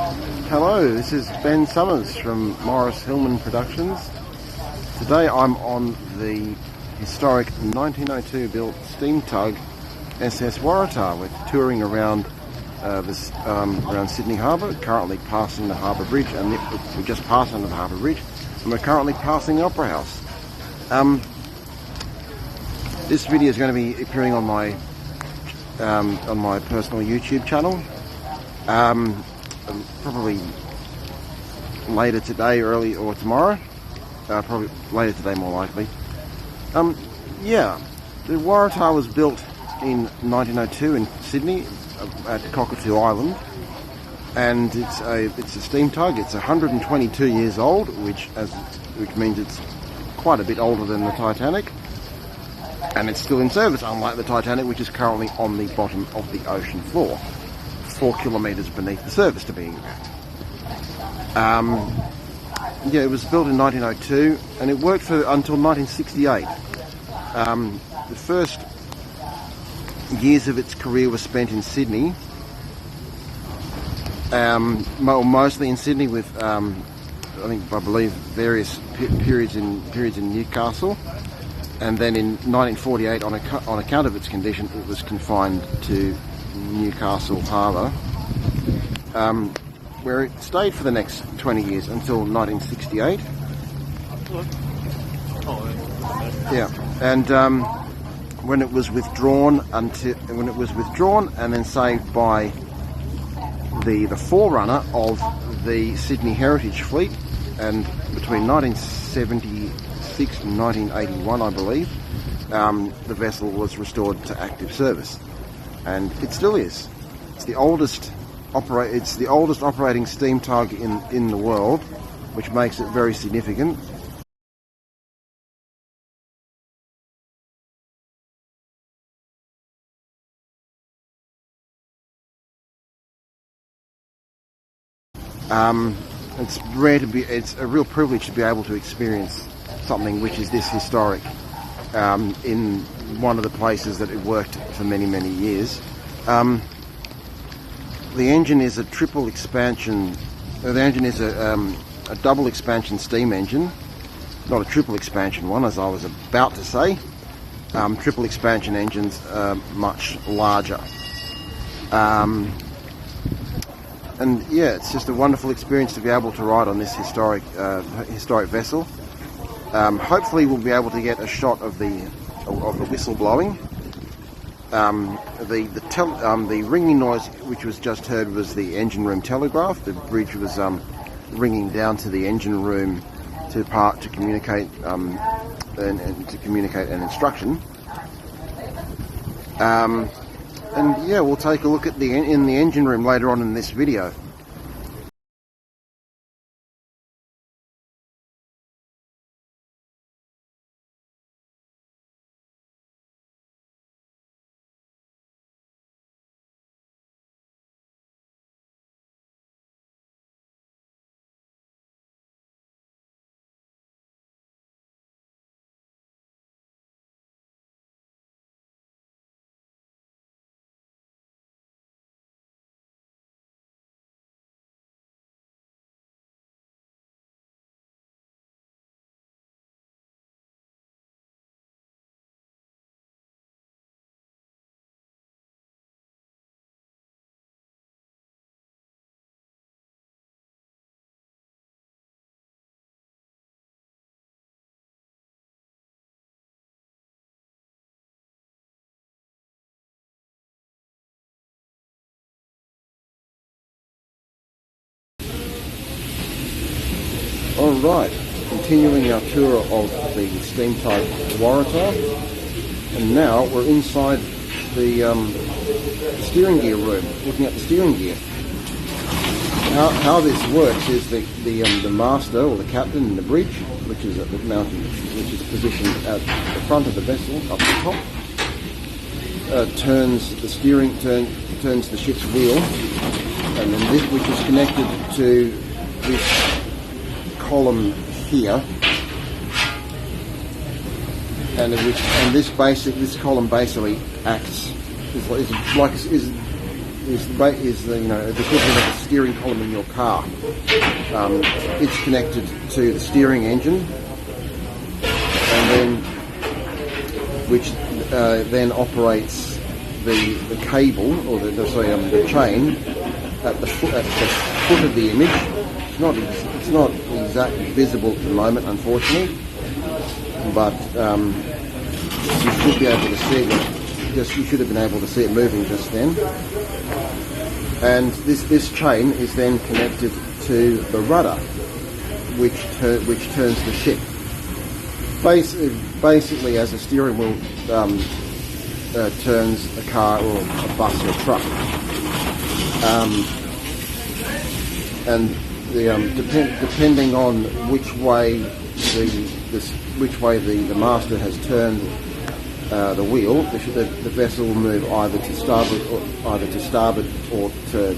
Hello, this is Ben Summers from Morris Hillman Productions. Today I'm on the historic 1902 built steam tug SS Waratah. We're touring around around Sydney Harbour, currently passing the Harbour Bridge, and we just passed under the Harbour Bridge, and we're currently passing the Opera House. This video is going to be appearing on my personal YouTube channel. Probably later today, early or tomorrow. Probably later today, more likely. Yeah, the Waratah was built in 1902 in Sydney at Cockatoo Island, and it's a steam tug. It's 122 years old, which means it's quite a bit older than the Titanic, and it's still in service, unlike the Titanic, which is currently on the bottom of the ocean floor, 4 kilometres beneath the surface, to be exact. Yeah, it was built in 1902, and it worked for until 1968. The first years of its career were spent in Sydney, mostly in Sydney, with I believe various periods in Newcastle, and then in 1948, on account of its condition, it was confined to Newcastle Harbour, where it stayed for the next 20 years until 1968. Yeah, and when it was withdrawn, and then saved by the forerunner of the Sydney Heritage Fleet, and between 1976 and 1981, I believe, the vessel was restored to active service, and it still is. It's the oldest operating steam tug in the world, which makes it very significant. It's a real privilege to be able to experience something which is this historic in one of the places that it worked for many, many years. The engine is a triple expansion. The engine is a double expansion steam engine, not a triple expansion one, as I was about to say. Triple expansion engines are much larger. And yeah, it's just a wonderful experience to be able to ride on this historic vessel. Hopefully, we'll be able to get a shot of the whistle blowing. The ringing noise, which was just heard, was the engine room telegraph. The bridge was ringing down to the engine room to communicate and to communicate an instruction. And yeah, we'll take a look at in the engine room later on in this video. Alright, continuing our tour of the steam tug Waratah, and now we're inside the steering gear room, looking at the steering gear. How this works is the master, or the captain in the bridge, which is positioned at the front of the vessel, up the top, turns the ship's wheel, and then this, which is connected to this column here, and this column basically acts is is the equivalent of the steering column in your car. It's connected to the steering engine, and then which then operates the cable or the chain at the foot of the image. It's not exactly visible at the moment, unfortunately, but you should be able to see it. You should have been able to see it moving just then. And this chain is then connected to the rudder, which turns the ship. Basically, as a steering wheel turns a car or a bus or a truck. And depending on which way the master has turned the wheel, the vessel will move either to starboard or to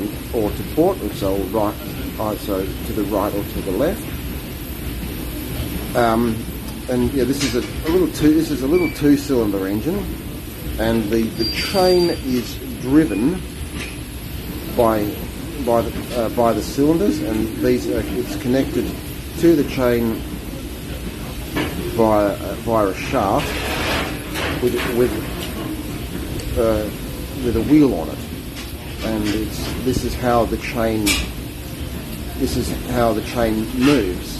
port, so right, so to the right or to the left. And yeah, this is a little two-cylinder engine, and the train is driven by the cylinders, and it's connected to the chain via a shaft with a wheel on it, and this is how the chain moves.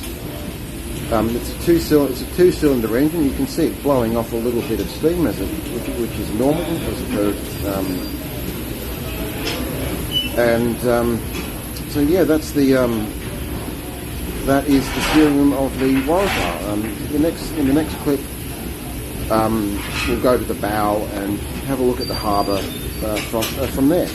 It's a two-cylinder engine. You can see it blowing off a little bit of steam which is normal so yeah, that is the steering wheel of the Waratah. In the next clip, we'll go to the bow and have a look at the harbour from there.